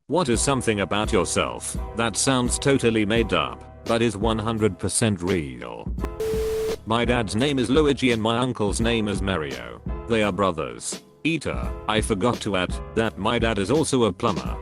What is something about yourself that sounds totally made up, but is 100% real? My dad's name is Luigi and my uncle's name is Mario. They are brothers. Eater, I forgot to add that my dad is also a plumber.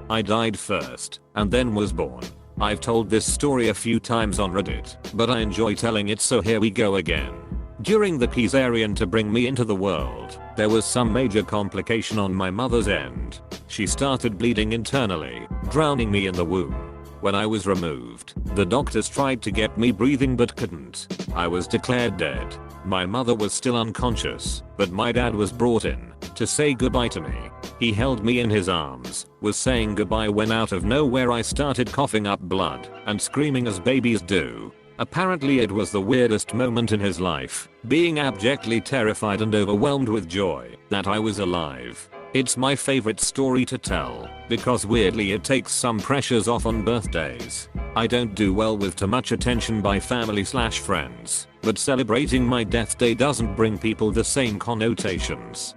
I died first, and then was born. I've told this story a few times on Reddit, but I enjoy telling it, so here we go again. During the cesarean to bring me into the world, there was some major complication on my mother's end. She started bleeding internally, drowning me in the womb. When I was removed, the doctors tried to get me breathing but couldn't. I was declared dead. My mother was still unconscious, but my dad was brought in to say goodbye to me. He held me in his arms, was saying goodbye when out of nowhere I started coughing up blood and screaming as babies do. Apparently it was the weirdest moment in his life, being abjectly terrified and overwhelmed with joy that I was alive. It's my favorite story to tell, because weirdly it takes some pressures off on birthdays. I don't do well with too much attention by family/friends, but celebrating my death day doesn't bring people the same connotations.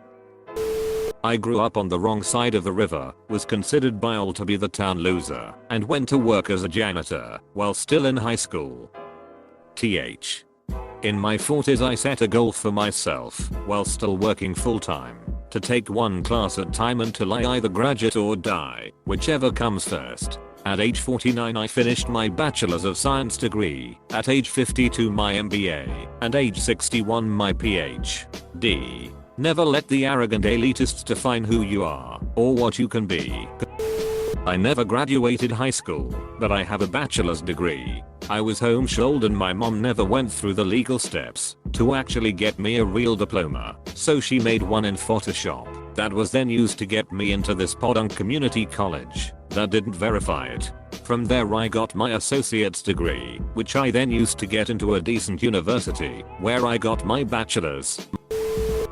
I grew up on the wrong side of the river, was considered by all to be the town loser, and went to work as a janitor while still in high school. In my 40s I set a goal for myself, while still working full time, to take one class at a time until I either graduate or die, whichever comes first. At age 49 I finished my Bachelor's of Science degree, at age 52 my MBA, and age 61 my PhD. Never let the arrogant elitists define who you are, or what you can be. I never graduated high school, but I have a bachelor's degree. I was homeschooled and my mom never went through the legal steps to actually get me a real diploma, so she made one in Photoshop that was then used to get me into this podunk community college that didn't verify it. From there I got my associate's degree, which I then used to get into a decent university, where I got my bachelor's.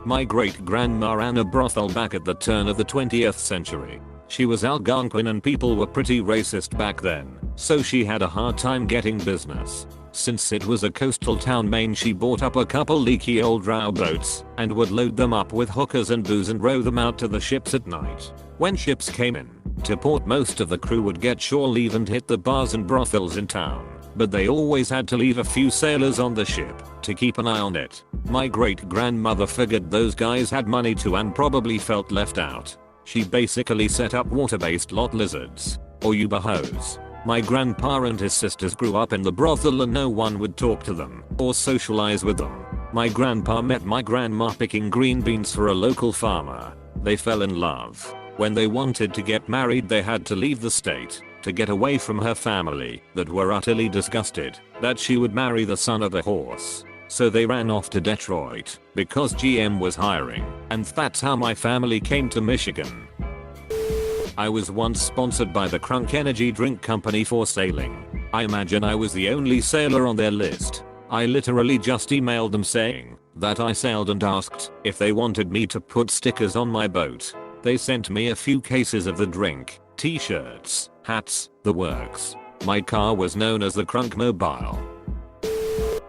My great-grandma ran a brothel back at the turn of the 20th century. She was Algonquin and people were pretty racist back then, so she had a hard time getting business. Since it was a coastal town Maine, she bought up a couple leaky old row boats and would load them up with hookers and booze and row them out to the ships at night. When ships came in to port, most of the crew would get shore leave and hit the bars and brothels in town, but they always had to leave a few sailors on the ship to keep an eye on it. My great-grandmother figured those guys had money too and probably felt left out. She basically set up water-based lot lizards, or Uber hoes. My grandpa and his sisters grew up in the brothel and no one would talk to them or socialize with them. My grandpa met my grandma picking green beans for a local farmer. They fell in love. When they wanted to get married they had to leave the state to get away from her family that were utterly disgusted that she would marry the son of a horse. So they ran off to Detroit because GM was hiring, and that's how my family came to Michigan. I was once sponsored by the Crunk Energy Drink Company for sailing. I imagine I was the only sailor on their list. I literally just emailed them saying that I sailed and asked if they wanted me to put stickers on my boat. They sent me a few cases of the drink, t-shirts, hats, the works. My car was known as the Crunk Mobile.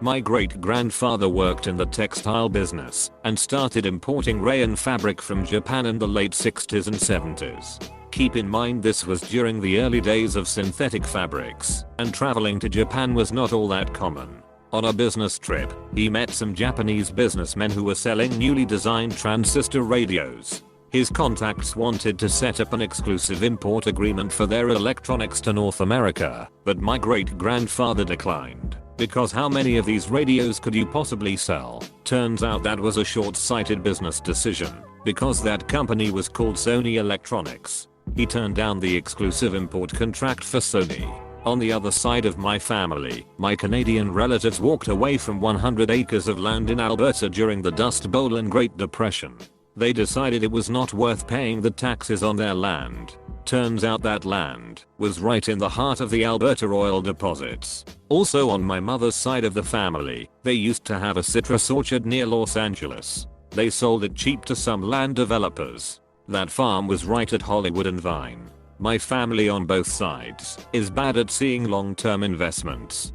My great-grandfather worked in the textile business and started importing rayon fabric from Japan in the late 60s and 70s. Keep in mind this was during the early days of synthetic fabrics, and traveling to Japan was not all that common. On a business trip, he met some Japanese businessmen who were selling newly designed transistor radios. His contacts wanted to set up an exclusive import agreement for their electronics to North America, but my great-grandfather declined. Because how many of these radios could you possibly sell? Turns out that was a short-sighted business decision, because that company was called Sony Electronics. He turned down the exclusive import contract for Sony. On the other side of my family, my Canadian relatives walked away from 100 acres of land in Alberta during the Dust Bowl and Great Depression. They decided it was not worth paying the taxes on their land. Turns out that land was right in the heart of the Alberta oil deposits. Also on my mother's side of the family, they used to have a citrus orchard near Los Angeles. They sold it cheap to some land developers. That farm was right at Hollywood and Vine. My family on both sides is bad at seeing long-term investments.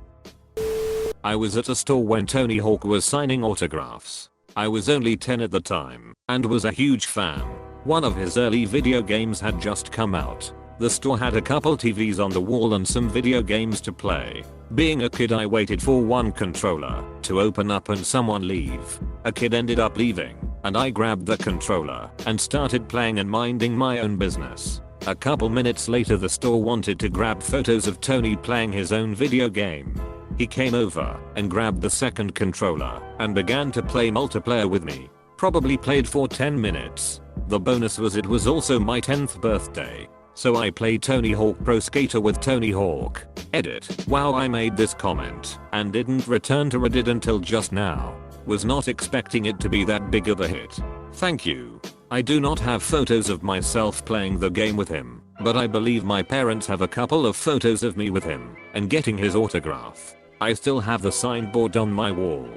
I was at a store when Tony Hawk was signing autographs. I was only 10 at the time and was a huge fan. One of his early video games had just come out. The store had a couple TVs on the wall and some video games to play. Being a kid, I waited for one controller to open up and someone leave. A kid ended up leaving, and I grabbed the controller and started playing and minding my own business. A couple minutes later, the store wanted to grab photos of Tony playing his own video game. He came over and grabbed the second controller and began to play multiplayer with me. Probably played for 10 minutes. The bonus was it was also my 10th birthday. So I played Tony Hawk Pro Skater with Tony Hawk. Edit. Wow, I made this comment and didn't return to Reddit until just now. Was not expecting it to be that big of a hit. Thank you. I do not have photos of myself playing the game with him, but I believe my parents have a couple of photos of me with him and getting his autograph. I still have the signboard on my wall.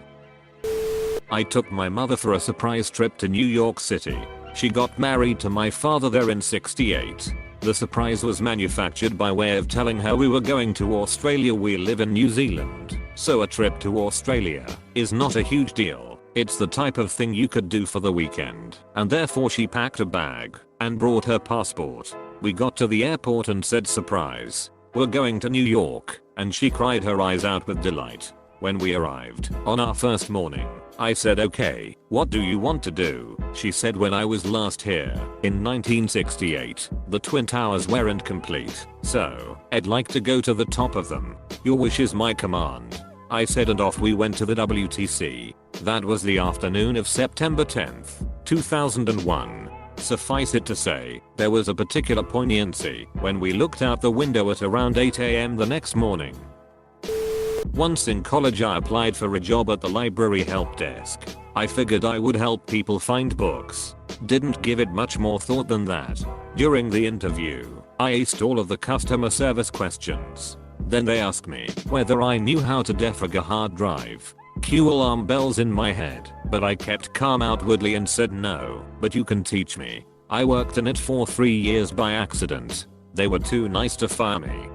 I took my mother for a surprise trip to New York City. She got married to my father there in '68. The surprise was manufactured by way of telling her we were going to Australia. We live in New Zealand, so a trip to Australia is not a huge deal. It's the type of thing you could do for the weekend, and therefore she packed a bag and brought her passport. We got to the airport and said, surprise, we're going to New York, and she cried her eyes out with delight. When we arrived on our first morning, I said, okay, what do you want to do? She said, when I was last here in 1968, the Twin Towers weren't complete, so I'd like to go to the top of them. Your wish is my command. I said, and off we went to the WTC. That was the afternoon of September 10th, 2001. Suffice it to say, there was a particular poignancy when we looked out the window at around 8 AM the next morning. Once in college, I applied for a job at the library help desk. I figured I would help people find books. Didn't give it much more thought than that. During the interview, I aced all of the customer service questions. Then they asked me whether I knew how to defrag a hard drive. Cue alarm bells in my head, but I kept calm outwardly and said no, but you can teach me. I worked in it for 3 years by accident. They were too nice to fire me.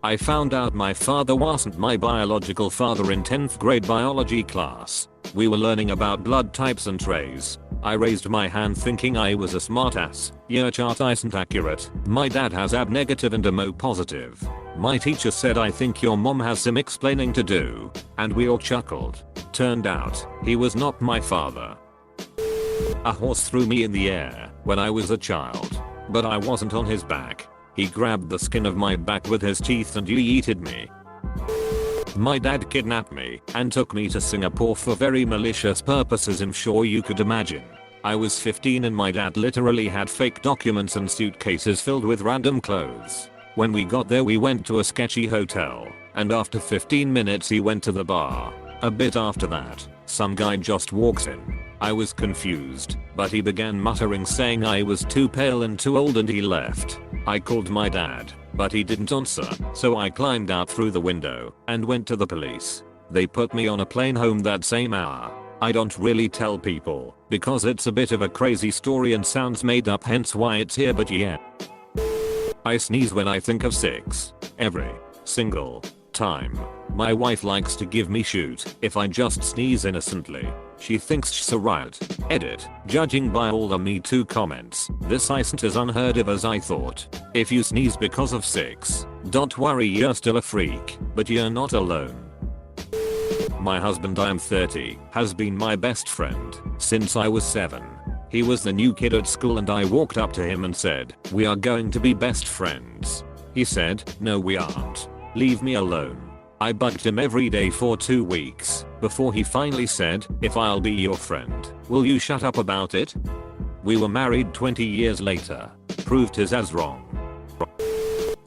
I found out my father wasn't my biological father in 10th grade biology class. We were learning about blood types and trays. I raised my hand thinking I was a smartass. Your chart isn't accurate. My dad has AB negative and I'm O positive. My teacher said, I think your mom has some explaining to do. And we all chuckled. Turned out, he was not my father. A horse threw me in the air when I was a child, but I wasn't on his back. He grabbed the skin of my back with his teeth and yeeted me. My dad kidnapped me and took me to Singapore for very malicious purposes, I'm sure you could imagine. I was 15 and my dad literally had fake documents and suitcases filled with random clothes. When we got there, we went to a sketchy hotel, and after 15 minutes he went to the bar. A bit after that, some guy just walks in. I was confused, but he began muttering saying I was too pale and too old and he left. I called my dad, but he didn't answer, so I climbed out through the window and went to the police. They put me on a plane home that same hour. I don't really tell people, because it's a bit of a crazy story and sounds made up, hence why it's here, but yeah. I sneeze when I think of 6. Every single time. My wife likes to give me shoot if I just sneeze innocently. She thinks she's a riot. Edit. Judging by all the Me Too comments, this isn't as unheard of as I thought. If you sneeze because of 6, don't worry, you're still a freak, but you're not alone. My husband, I am 30, has been my best friend since I was 7. He was the new kid at school and I walked up to him and said, we are going to be best friends. He said, no we aren't. Leave me alone. I bugged him every day for 2 weeks before he finally said, if I'll be your friend, will you shut up about it? We were married 20 years later. Proved his as wrong.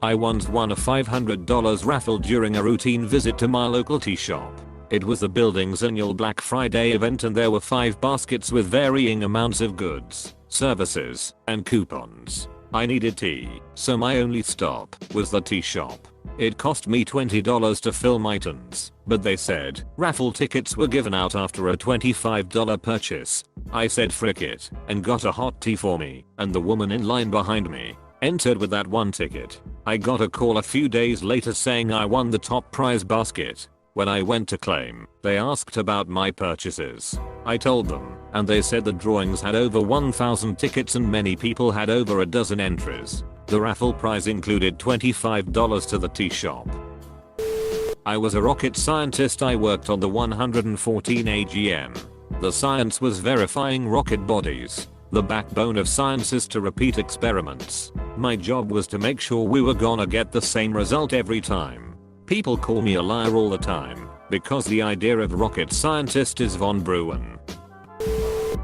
I once won a $500 raffle during a routine visit to my local tea shop. It was the building's annual Black Friday event and there were 5 baskets with varying amounts of goods, services, and coupons. I needed tea, so my only stop was the tea shop. It cost me $20 to fill my tins, but they said raffle tickets were given out after a $25 purchase. I said frick it and got a hot tea for me, and the woman in line behind me entered with that one ticket. I got a call a few days later saying I won the top prize basket. When I went to claim, they asked about my purchases. I told them, and they said the drawings had over 1,000 tickets and many people had over a dozen entries. The raffle prize included $25 to the tea shop. I was a rocket scientist. I worked on the 114 AGM. The science was verifying rocket bodies. The backbone of science is to repeat experiments. My job was to make sure we were gonna get the same result every time. People call me a liar all the time, because the idea of rocket scientist is von Braun.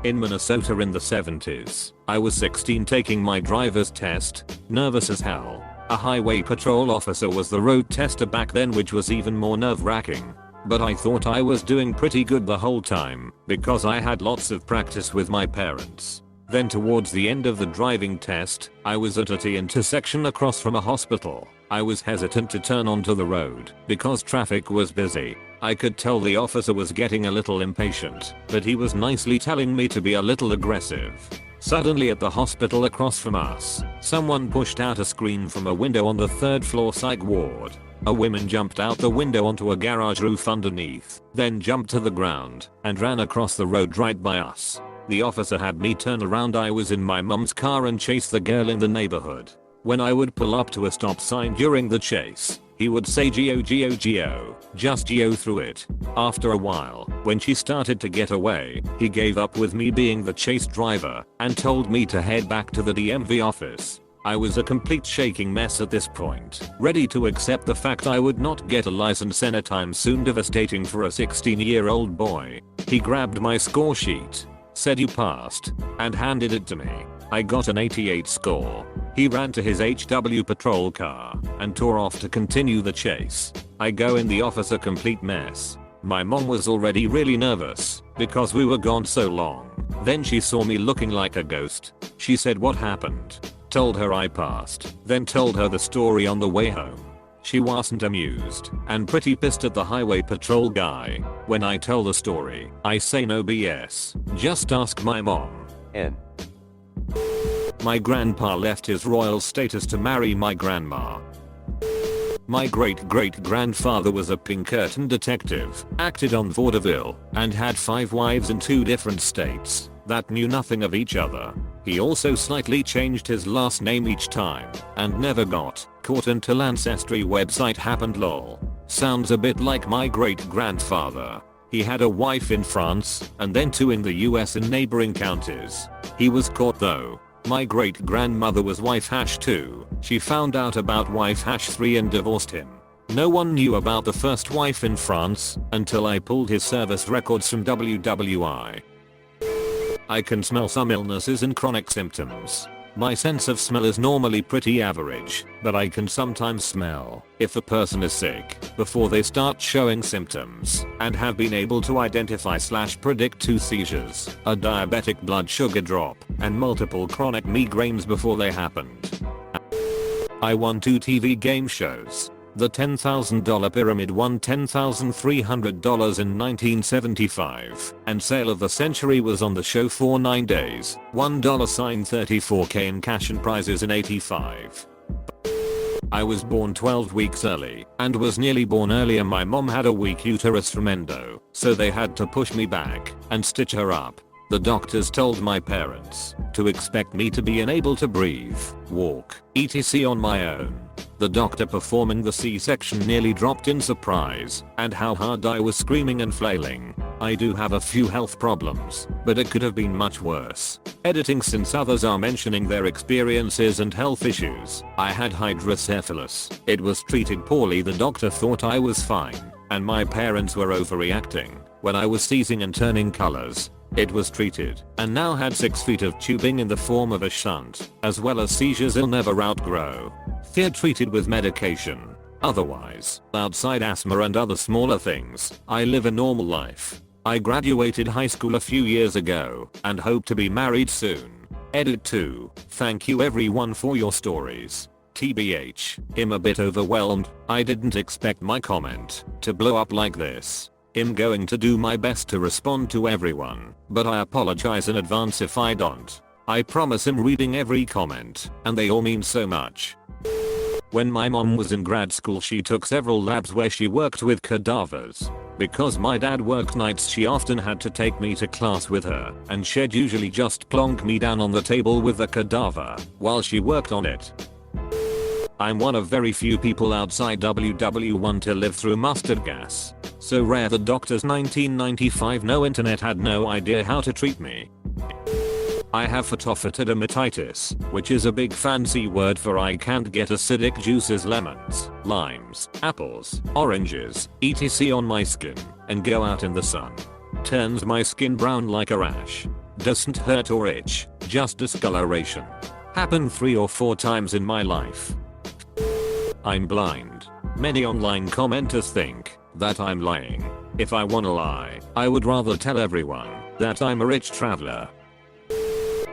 In Minnesota in the 70s, I was 16 taking my driver's test, nervous as hell. A highway patrol officer was the road tester back then, which was even more nerve-wracking. But I thought I was doing pretty good the whole time, because I had lots of practice with my parents. Then towards the end of the driving test, I was at a T intersection across from a hospital. I was hesitant to turn onto the road because traffic was busy. I could tell the officer was getting a little impatient, but he was nicely telling me to be a little aggressive. Suddenly at the hospital across from us, someone pushed out a screen from a window on the 3rd floor psych ward. A woman jumped out the window onto a garage roof underneath, then jumped to the ground and ran across the road right by us. The officer had me turn around. I was in my mum's car and chase the girl in the neighborhood. When I would pull up to a stop sign during the chase, he would say "Geo, Geo, Geo," just Geo through it. After a while, when she started to get away, he gave up with me being the chase driver and told me to head back to the DMV office. I was a complete shaking mess at this point, ready to accept the fact I would not get a license anytime soon. Devastating for a 16-year-old boy. He grabbed my score sheet, said "You passed," and handed it to me. I got an 88 score. He ran to his HW patrol car and tore off to continue the chase. I go in the office a complete mess. My mom was already really nervous because we were gone so long. Then she saw me looking like a ghost. She said what happened. Told her I passed. Then told her the story on the way home. She wasn't amused and pretty pissed at the highway patrol guy. When I tell the story, I say no BS. Just ask my mom. My grandpa left his royal status to marry my grandma. My great-great-grandfather was a Pinkerton detective, acted on vaudeville, and had 5 wives in 2 different states that knew nothing of each other. He also slightly changed his last name each time and never got caught until Ancestry website happened. Lol. Sounds a bit like my great-grandfather. He had a wife in France and then 2 in the US in neighboring counties. He was caught though. My great-grandmother was wife #2. She found out about wife #3 and divorced him. No one knew about the first wife in France until I pulled his service records from WWI. I can smell some illnesses and chronic symptoms. My sense of smell is normally pretty average, but I can sometimes smell if a person is sick before they start showing symptoms, and have been able to identify/predict 2 seizures, a diabetic blood sugar drop, and multiple chronic migraines before they happened. I won 2 TV game shows. The $10,000 Pyramid won $10,300 in 1975, and Sale of the Century was on the show for 9 days, $1.34K in cash and prizes in 85. I was born 12 weeks early, and was nearly born earlier. My mom had a weak uterus from endo, so they had to push me back and stitch her up. The doctors told my parents to expect me to be unable to breathe, walk, etc. on my own. The doctor performing the C-section nearly dropped in surprise at how hard I was screaming and flailing. I do have a few health problems, but it could have been much worse. Editing since others are mentioning their experiences and health issues. I had hydrocephalus. It was treated poorly. The doctor thought I was fine, and my parents were overreacting. When I was seizing and turning colors, it was treated, and now had 6 feet of tubing in the form of a shunt, as well as seizures I'll never outgrow. Fear treated with medication. Otherwise, outside asthma and other smaller things, I live a normal life. I graduated high school a few years ago, and hope to be married soon. Edit 2. Thank you everyone for your stories. TBH, I'm a bit overwhelmed. I didn't expect my comment to blow up like this. I'm going to do my best to respond to everyone, but I apologize in advance if I don't. I promise I'm reading every comment, and they all mean so much. When my mom was in grad school she took several labs where she worked with cadavers. Because my dad worked nights she often had to take me to class with her and she'd usually just plonk me down on the table with the cadaver while she worked on it. I'm one of very few people outside WW1 to live through mustard gas. So rare the doctors 1995 no internet had no idea how to treat me. I have phytophthirmatitis, which is a big fancy word for I can't get acidic juices lemons, limes, apples, oranges, etc. on my skin and go out in the sun. Turns my skin brown like a rash. Doesn't hurt or itch, just discoloration. Happened 3 or 4 times in my life. I'm blind. Many online commenters think that I'm lying. If I wanna lie, I would rather tell everyone that I'm a rich traveler.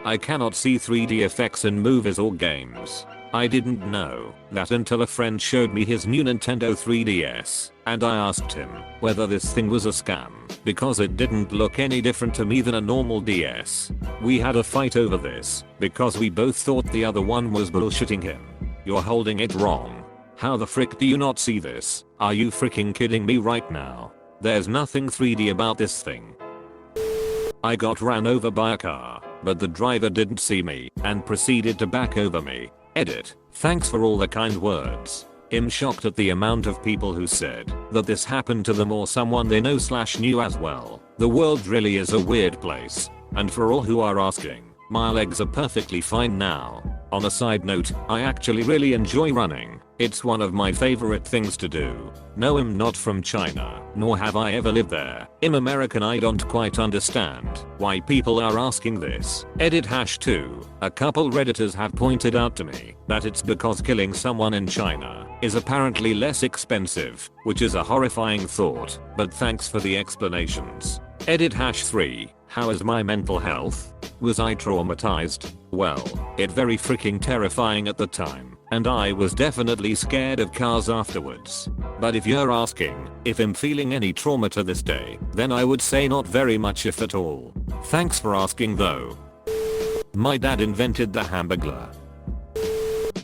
I cannot see 3D effects in movies or games. I didn't know that until a friend showed me his new Nintendo 3DS, and I asked him whether this thing was a scam because it didn't look any different to me than a normal DS. We had a fight over this because we both thought the other one was bullshitting him. You're holding it wrong. How the frick do you not see this? Are you freaking kidding me right now? There's nothing 3D about this thing. I got ran over by a car, but the driver didn't see me and proceeded to back over me. Edit. Thanks for all the kind words. I'm shocked at the amount of people who said that this happened to them or someone they know / knew as well. The world really is a weird place. And for all who are asking, my legs are perfectly fine now. On a side note, I actually really enjoy running. It's one of my favorite things to do. No, I'm not from China, nor have I ever lived there. I'm American. I don't quite understand why people are asking this. Edit #2. A couple redditors have pointed out to me that it's because killing someone in China is apparently less expensive, which is a horrifying thought, but thanks for the explanations. Edit #3. How is my mental health? Was I traumatized? Well, it very freaking terrifying at the time, and I was definitely scared of cars afterwards. But if you're asking if I'm feeling any trauma to this day, then I would say not very much if at all. Thanks for asking though. My dad invented the hamburglar.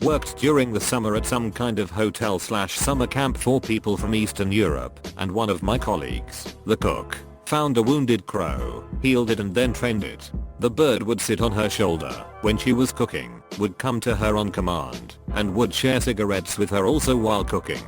Worked during the summer at some kind of hotel / summer camp for people from Eastern Europe, and one of my colleagues, the cook, found a wounded crow, healed it and then trained it. The bird would sit on her shoulder when she was cooking, would come to her on command, and would share cigarettes with her also while cooking.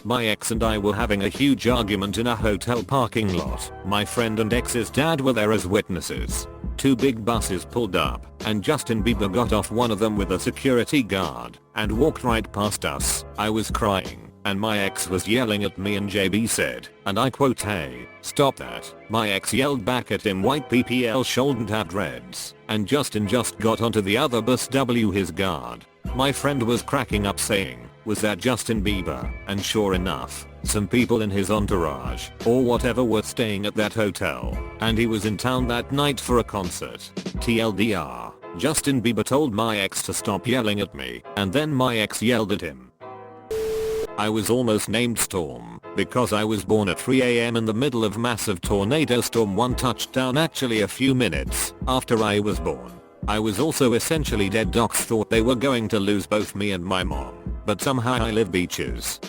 My ex and I were having a huge argument in a hotel parking lot. My friend and ex's dad were there as witnesses. 2 big buses pulled up, and Justin Bieber got off one of them with a security guard, and walked right past us. I was crying, and my ex was yelling at me and JB said, and I quote, "Hey, stop that." My ex yelled back at him, "White PPL shouldn't have dreads," and Justin just got onto the other bus his guard. My friend was cracking up saying, "Was that Justin Bieber?" And sure enough, some people in his entourage, or whatever, were staying at that hotel, and he was in town that night for a concert. TLDR, Justin Bieber told my ex to stop yelling at me, and then my ex yelled at him. I was almost named Storm because I was born at 3 AM in the middle of massive tornado storm. 1 touchdown actually a few minutes after I was born. I was also essentially dead. Docs thought they were going to lose both me and my mom, but somehow I live beaches.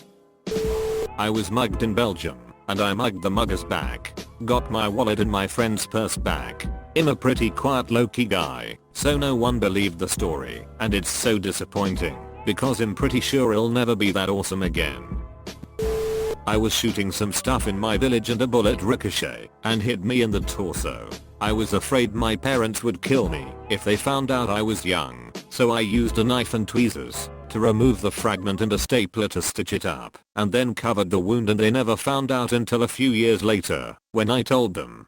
I was mugged in Belgium, and I mugged the muggers back. Got my wallet and my friend's purse back. I'm a pretty quiet low-key guy, so no one believed the story, and it's so disappointing, because I'm pretty sure it'll never be that awesome again. I was shooting some stuff in my village and a bullet ricocheted and hit me in the torso. I was afraid my parents would kill me if they found out I was young, so I used a knife and tweezers to remove the fragment and a stapler to stitch it up, and then covered the wound, and they never found out until a few years later when I told them.